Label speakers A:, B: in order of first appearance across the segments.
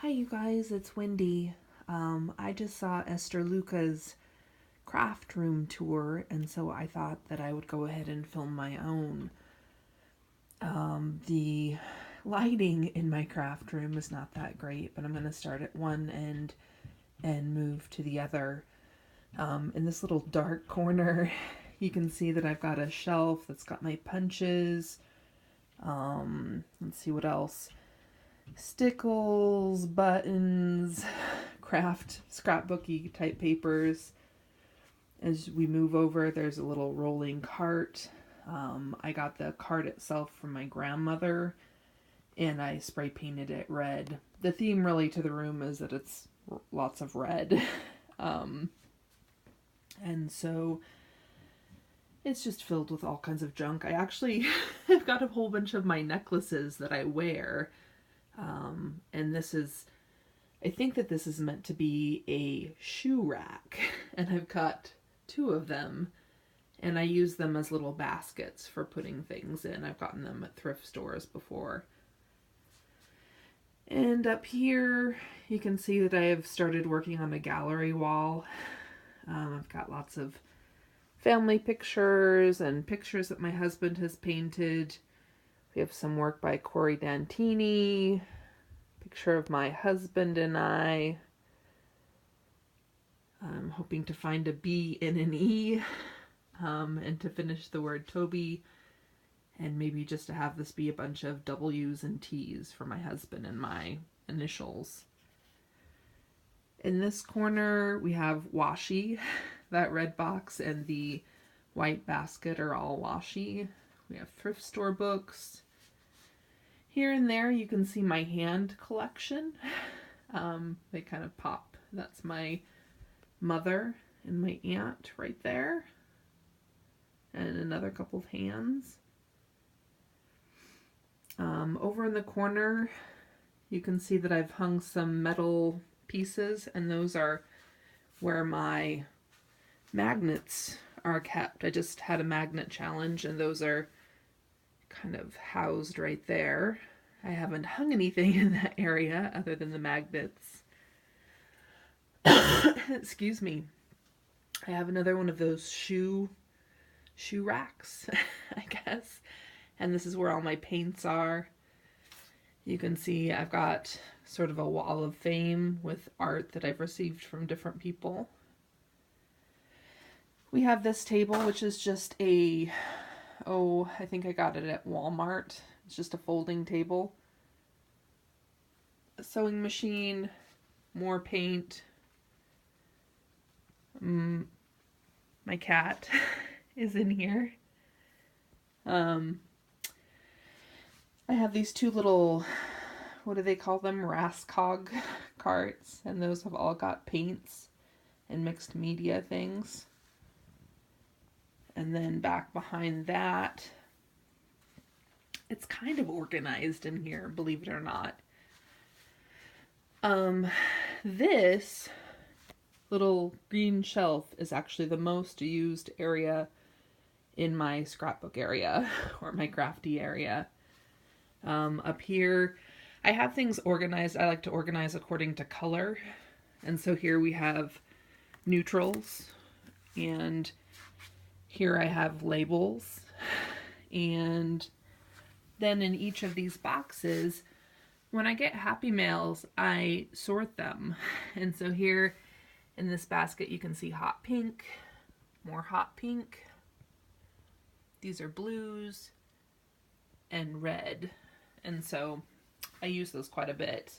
A: Hi, you guys, it's Wendy. I just saw Esther Luca's craft room tour, and so I thought that I would go ahead and film my own. The lighting in my craft room is not that great, but I'm going to start at one end and move to the other. In this little dark corner, you can see that I've got a shelf that's got my punches. Let's see what else. Stickles, buttons, craft scrapbooky type papers. As we move over, there's a little rolling cart. I got the cart itself from my grandmother, and I spray painted it red. The theme really to the room is that it's lots of red. And so it's just filled with all kinds of junk. I actually have got a whole bunch of my necklaces that I wear. And I think that this is meant to be a shoe rack, and I've got two of them, and I use them as little baskets for putting things in. I've gotten them at thrift stores before. And up here, you can see that I have started working on a gallery wall. I've got lots of family pictures and pictures that my husband has painted. We have some work by Corey Dantini, picture of my husband and I. I'm hoping to find a B and an E, and to finish the word Toby, and maybe just to have this be a bunch of W's and T's for my husband and my initials. In this corner, we have washi. That red box and the white basket are all washi. We have thrift store books. Here and there, you can see my hand collection. They kind of pop. That's my mother and my aunt right there. And another couple of hands. Over in the corner, you can see that I've hung some metal pieces, and those are where my magnets are kept. I just had a magnet challenge, and those are kind of housed right there. I haven't hung anything in that area other than the magnets. Excuse me. I have another one of those shoe racks, I guess. And this is where all my paints are. You can see I've got sort of a wall of fame with art that I've received from different people. We have this table, which is just I think I got it at Walmart. It's just a folding table. A sewing machine, more paint. My cat is in here. I have these two little, what do they call them? Rascog carts, and those have all got paints and mixed media things. And then back behind that, it's kind of organized in here, believe it or not. This little green shelf is actually the most used area in my scrapbook area, or my crafty area. Up here, I have things organized. I like to organize according to color. And so here we have neutrals, and here I have labels. And then in each of these boxes, when I get Happy Mails, I sort them. And so here in this basket, you can see hot pink, more hot pink. These are blues and red. And so I use those quite a bit.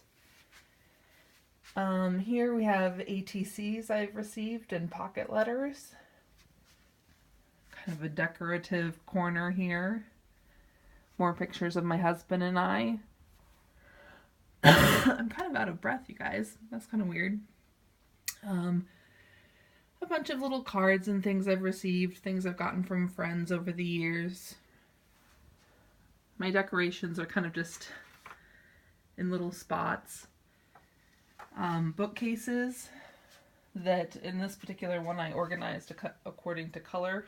A: Here we have ATCs I've received and pocket letters. Kind of a decorative corner here. More pictures of my husband and I. I'm kind of out of breath, you guys. That's kind of weird. A bunch of little cards and things I've received, things I've gotten from friends over the years. My decorations are kind of just in little spots. Bookcases that in this particular one I organized according to color.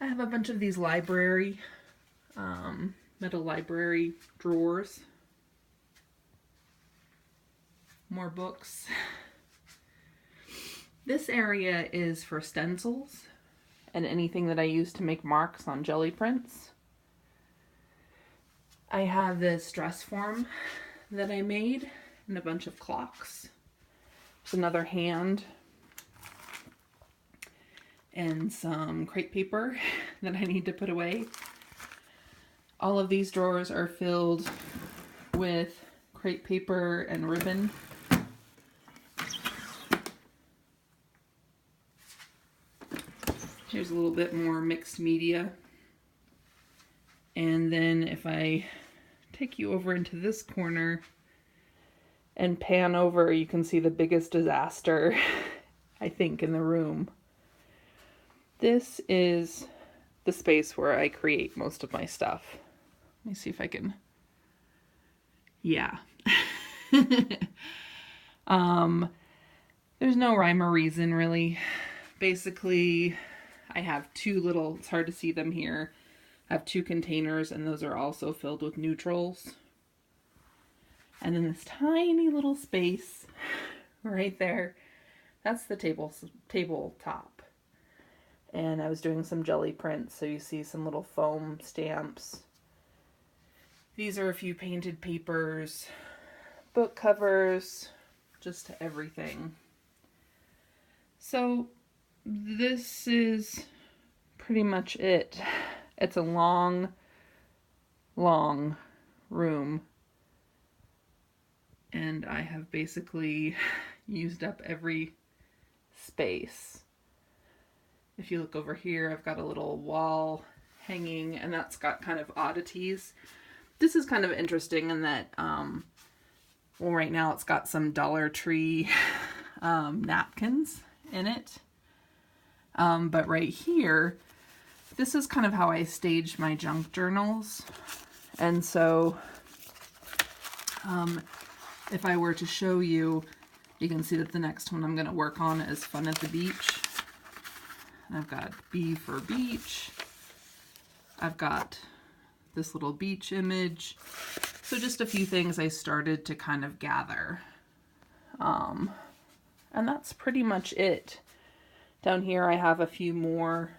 A: I have a bunch of these metal library drawers. more books. This area is for stencils and anything that I use to make marks on jelly prints. I have this dress form that I made and a bunch of clocks. There's another hand and some crepe paper that I need to put away. All of these drawers are filled with crepe paper and ribbon. Here's a little bit more mixed media. And then if I take you over into this corner and pan over, you can see the biggest disaster, I think, in the room. This is the space where I create most of my stuff. Let me see if I can... Yeah. There's no rhyme or reason, really. Basically, I have two little... It's hard to see them here. I have two containers, and those are also filled with neutrals. And then this tiny little space right there, that's the tabletop. And I was doing some jelly prints, so you see some little foam stamps. These are a few painted papers, book covers, just everything. So this is pretty much it. It's a long, long room. And I have basically used up every space. If you look over here, I've got a little wall hanging, and that's got kind of oddities. This is kind of interesting in that, well, right now it's got some Dollar Tree napkins in it. But right here, this is kind of how I staged my junk journals. And so, if I were to show you, you can see that the next one I'm going to work on is Fun at the Beach. I've got B for beach. I've got this little beach image. So just a few things I started to kind of gather. And that's pretty much it. Down here I have a few more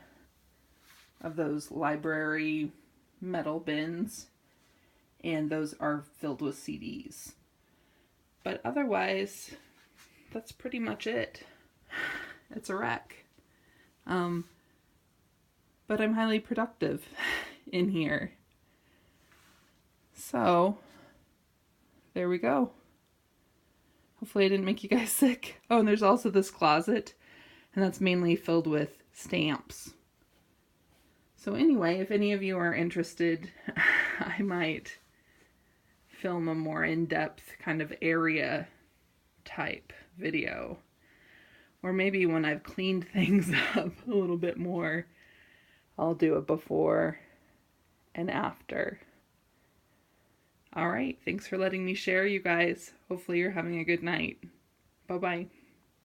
A: of those library metal bins, and those are filled with CDs. But otherwise, that's pretty much it. It's a wreck. But I'm highly productive in here. So, there we go. Hopefully I didn't make you guys sick. Oh, and there's also this closet, and that's mainly filled with stamps. So anyway, if any of you are interested, I might film a more in-depth kind of area type video. Or maybe when I've cleaned things up a little bit more, I'll do a before and after. All right, thanks for letting me share, you guys. Hopefully you're having a good night. Bye-bye.